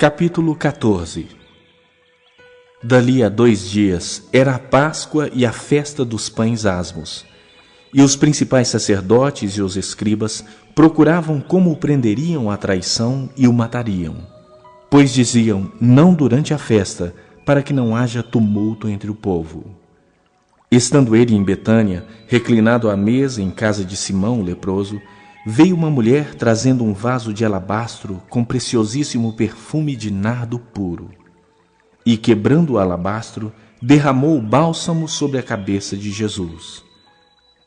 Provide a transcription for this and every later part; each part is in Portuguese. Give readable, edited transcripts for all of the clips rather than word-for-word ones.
Capítulo 14. Dali a 2 dias era a Páscoa e a festa dos pães asmos. E os principais sacerdotes e os escribas procuravam como o prenderiam à traição e o matariam. Pois diziam, não durante a festa, para que não haja tumulto entre o povo. Estando ele em Betânia, reclinado à mesa em casa de Simão o leproso, veio uma mulher trazendo um vaso de alabastro com preciosíssimo perfume de nardo puro. E, quebrando o alabastro, derramou o bálsamo sobre a cabeça de Jesus.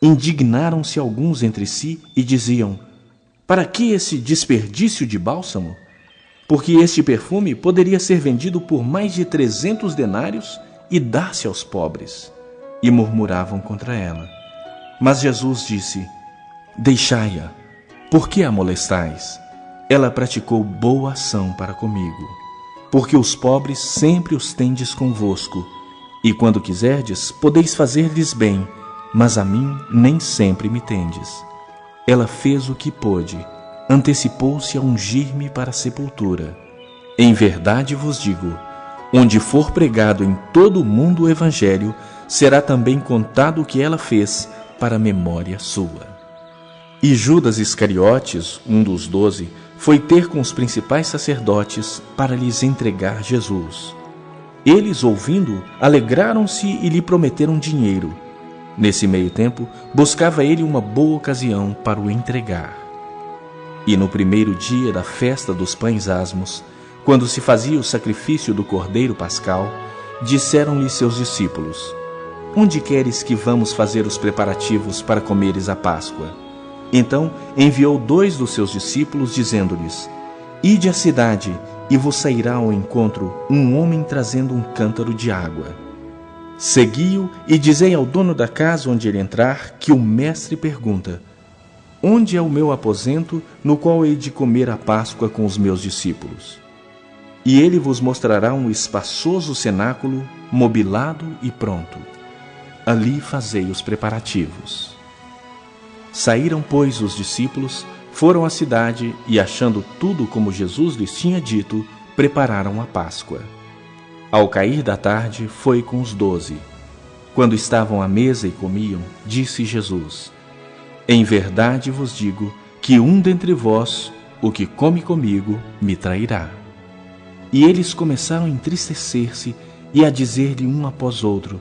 Indignaram-se alguns entre si e diziam, para que esse desperdício de bálsamo? Porque este perfume poderia ser vendido por mais de 300 denários e dar-se aos pobres. E murmuravam contra ela. Mas Jesus disse, deixai-a. Por que a molestais? Ela praticou boa ação para comigo. Porque os pobres sempre os tendes convosco, e quando quiserdes, podeis fazer-lhes bem, mas a mim nem sempre me tendes. Ela fez o que pôde, antecipou-se a ungir-me para a sepultura. Em verdade vos digo, onde for pregado em todo o mundo o Evangelho, será também contado o que ela fez para memória sua. E Judas Iscariotes, um dos 12, foi ter com os principais sacerdotes para lhes entregar Jesus. Eles, ouvindo, alegraram-se e lhe prometeram dinheiro. Nesse meio tempo, buscava ele uma boa ocasião para o entregar. E no primeiro dia da festa dos pães asmos, quando se fazia o sacrifício do cordeiro pascal, disseram-lhe seus discípulos, onde queres que vamos fazer os preparativos para comeres a Páscoa? Então enviou 2 dos seus discípulos, dizendo-lhes, ide à cidade, e vos sairá ao encontro um homem trazendo um cântaro de água. Segui-o e dizei ao dono da casa onde ele entrar, que o mestre pergunta, onde é o meu aposento, no qual hei de comer a Páscoa com os meus discípulos? E ele vos mostrará um espaçoso cenáculo, mobilado e pronto. Ali fazei os preparativos. Saíram, pois, os discípulos, foram à cidade e, achando tudo como Jesus lhes tinha dito, prepararam a Páscoa. Ao cair da tarde, foi com os 12. Quando estavam à mesa e comiam, disse Jesus, em verdade vos digo que um dentre vós, o que come comigo, me trairá. E eles começaram a entristecer-se e a dizer-lhe um após outro,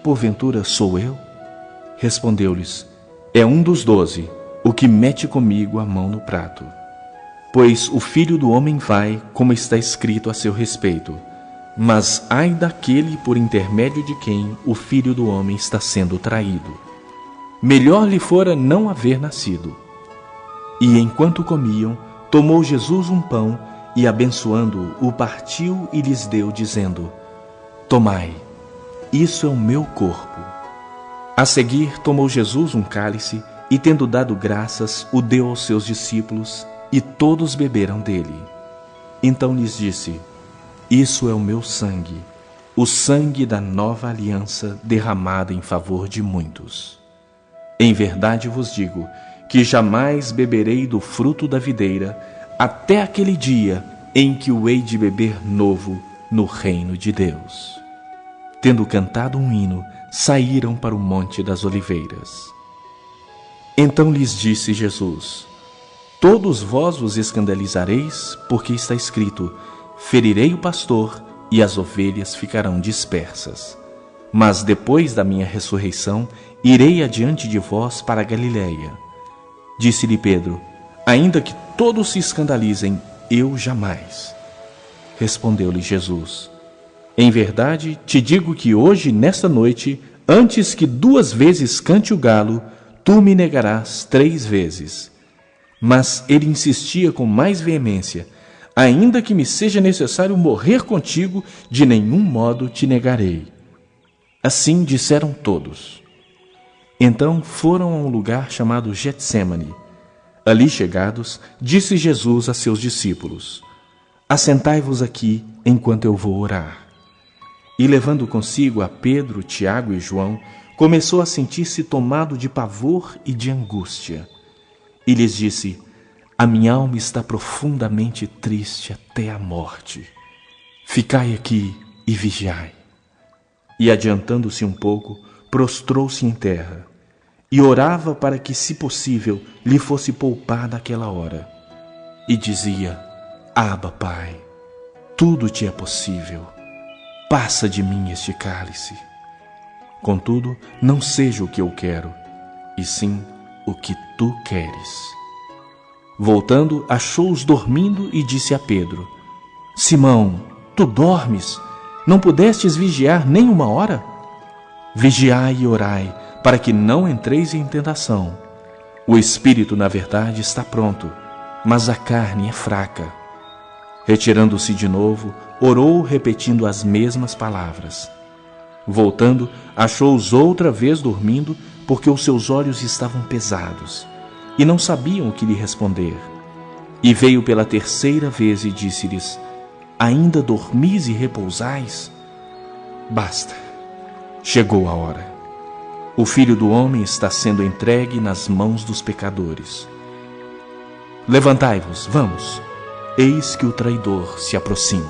porventura sou eu? Respondeu-lhes, é um dos 12, o que mete comigo a mão no prato. Pois o Filho do Homem vai, como está escrito a seu respeito, mas ai daquele por intermédio de quem o Filho do Homem está sendo traído. Melhor lhe fora não haver nascido. E enquanto comiam, tomou Jesus um pão e, abençoando-o, o partiu e lhes deu, dizendo, tomai, isso é o meu corpo. A seguir, tomou Jesus um cálice e, tendo dado graças, o deu aos seus discípulos, e todos beberam dele. Então lhes disse, isso é o meu sangue, o sangue da nova aliança derramada em favor de muitos. Em verdade vos digo que jamais beberei do fruto da videira, até aquele dia em que o hei de beber novo no reino de Deus. Tendo cantado um hino, saíram para o Monte das Oliveiras. Então lhes disse Jesus, todos vós vos escandalizareis, porque está escrito, ferirei o pastor e as ovelhas ficarão dispersas. Mas depois da minha ressurreição, irei adiante de vós para a Galiléia. Disse-lhe Pedro, ainda que todos se escandalizem, eu jamais. Respondeu-lhe Jesus, em verdade te digo que hoje, nesta noite, antes que 2 vezes cante o galo, tu me negarás 3 vezes. Mas ele insistia com mais veemência, ainda que me seja necessário morrer contigo, de nenhum modo te negarei. Assim disseram todos. Então foram a um lugar chamado Getsêmani. Ali chegados, disse Jesus a seus discípulos, assentai-vos aqui enquanto eu vou orar. E levando consigo a Pedro, Tiago e João, começou a sentir-se tomado de pavor e de angústia. E lhes disse, A minha alma está profundamente triste até a morte. Ficai aqui e vigiai. E adiantando-se um pouco, prostrou-se em terra e orava para que, se possível, lhe fosse poupada aquela hora. E dizia: Abba, Pai, tudo te é possível. Passa de mim este cálice. Contudo, não seja o que eu quero, e sim o que tu queres. Voltando, achou-os dormindo e disse a Pedro: Simão, tu dormes? Não pudestes vigiar nem uma hora? Vigiai e orai, para que não entreis em tentação. O espírito, na verdade, está pronto, mas a carne é fraca. Retirando-se de novo, orou repetindo as mesmas palavras. Voltando, achou-os outra vez dormindo, porque os seus olhos estavam pesados, e não sabiam o que lhe responder. E veio pela terceira vez e disse-lhes: Ainda dormis e repousais? Basta, chegou a hora. O Filho do Homem está sendo entregue nas mãos dos pecadores. Levantai-vos, vamos, eis que o traidor se aproxima.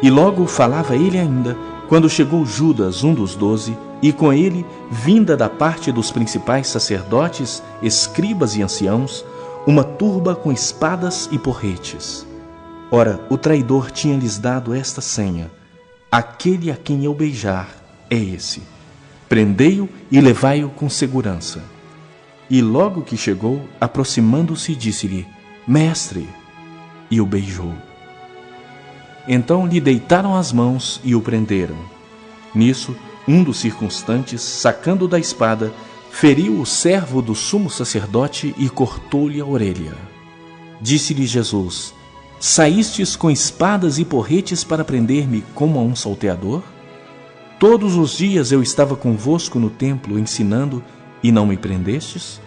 E logo falava ele ainda, quando chegou Judas, um dos 12, e com ele, vinda da parte dos principais sacerdotes, escribas e anciãos, uma turba com espadas e porretes. Ora, o traidor tinha-lhes dado esta senha: aquele a quem eu beijar é esse. Prendei-o e levai-o com segurança. E logo que chegou, aproximando-se, disse-lhe: Mestre! E o beijou. Então lhe deitaram as mãos e o prenderam. Nisso, um dos circunstantes, sacando da espada, feriu o servo do sumo sacerdote e cortou-lhe a orelha. Disse-lhe Jesus: Saístes com espadas e porretes para prender-me como a um salteador? Todos os dias eu estava convosco no templo ensinando e não me prendestes?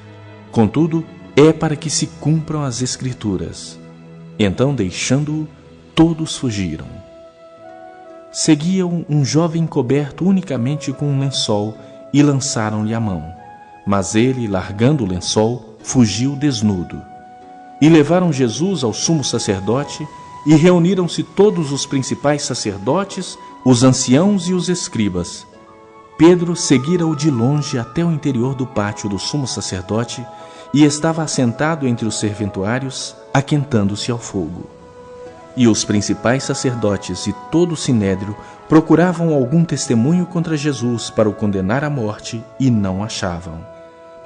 Contudo, é para que se cumpram as Escrituras. Então, deixando-o, todos fugiram. Seguiam um jovem coberto unicamente com um lençol e lançaram-lhe a mão. Mas ele, largando o lençol, fugiu desnudo. E levaram Jesus ao sumo sacerdote, e reuniram-se todos os principais sacerdotes, os anciãos e os escribas. Pedro seguira-o de longe até o interior do pátio do sumo sacerdote e estava assentado entre os serventuários, aquentando-se ao fogo. E os principais sacerdotes e todo o sinédrio procuravam algum testemunho contra Jesus para o condenar à morte e não achavam.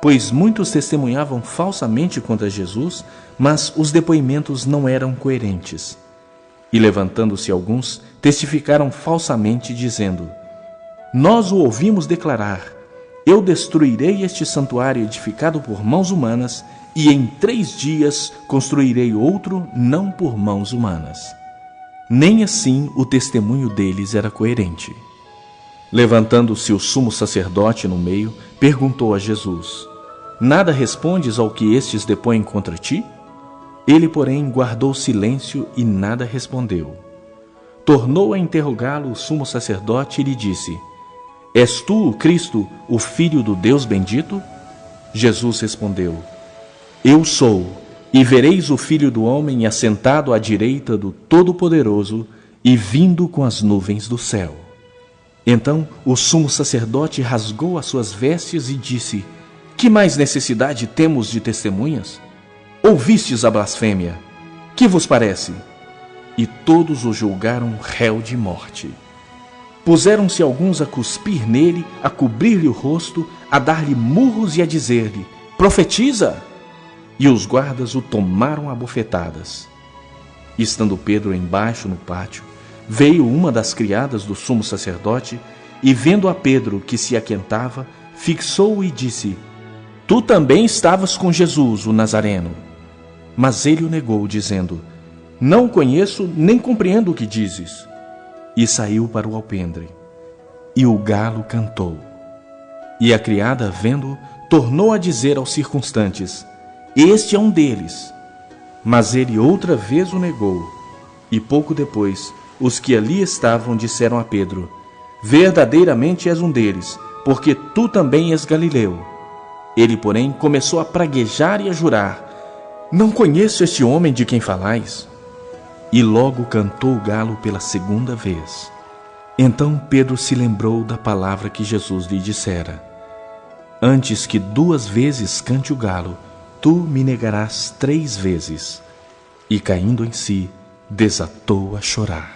Pois muitos testemunhavam falsamente contra Jesus, mas os depoimentos não eram coerentes. E levantando-se alguns, testificaram falsamente, dizendo: Nós o ouvimos declarar: Eu destruirei este santuário edificado por mãos humanas, e em 3 dias construirei outro não por mãos humanas. Nem assim o testemunho deles era coerente. Levantando-se o sumo sacerdote no meio, perguntou a Jesus: Nada respondes ao que estes depõem contra ti? Ele, porém, guardou silêncio e nada respondeu. Tornou a interrogá-lo o sumo sacerdote e lhe disse: És tu o Cristo, o Filho do Deus bendito? Jesus respondeu: Eu sou, e vereis o Filho do Homem assentado à direita do Todo-Poderoso e vindo com as nuvens do céu. Então o sumo sacerdote rasgou as suas vestes e disse: Que mais necessidade temos de testemunhas? Ouvistes a blasfêmia. Que vos parece? E todos o julgaram réu de morte. Puseram-se alguns a cuspir nele, a cobrir-lhe o rosto, a dar-lhe murros e a dizer-lhe: Profetiza! E os guardas o tomaram a bofetadas. Estando Pedro embaixo no pátio, veio uma das criadas do sumo sacerdote e, vendo a Pedro que se aquentava, fixou-o e disse: Tu também estavas com Jesus, o Nazareno. Mas ele o negou, dizendo: Não o conheço, nem compreendo o que dizes. E saiu para o alpendre. E o galo cantou. E a criada, vendo-o, tornou a dizer aos circunstantes: Este é um deles. Mas ele outra vez o negou. E pouco depois, os que ali estavam disseram a Pedro: Verdadeiramente és um deles, porque tu também és galileu. Ele, porém, começou a praguejar e a jurar: não conheço este homem de quem falais. E logo cantou o galo pela segunda vez. Então Pedro se lembrou da palavra que Jesus lhe dissera: antes que 2 vezes cante o galo, tu me negarás 3 vezes. E caindo em si, desatou a chorar.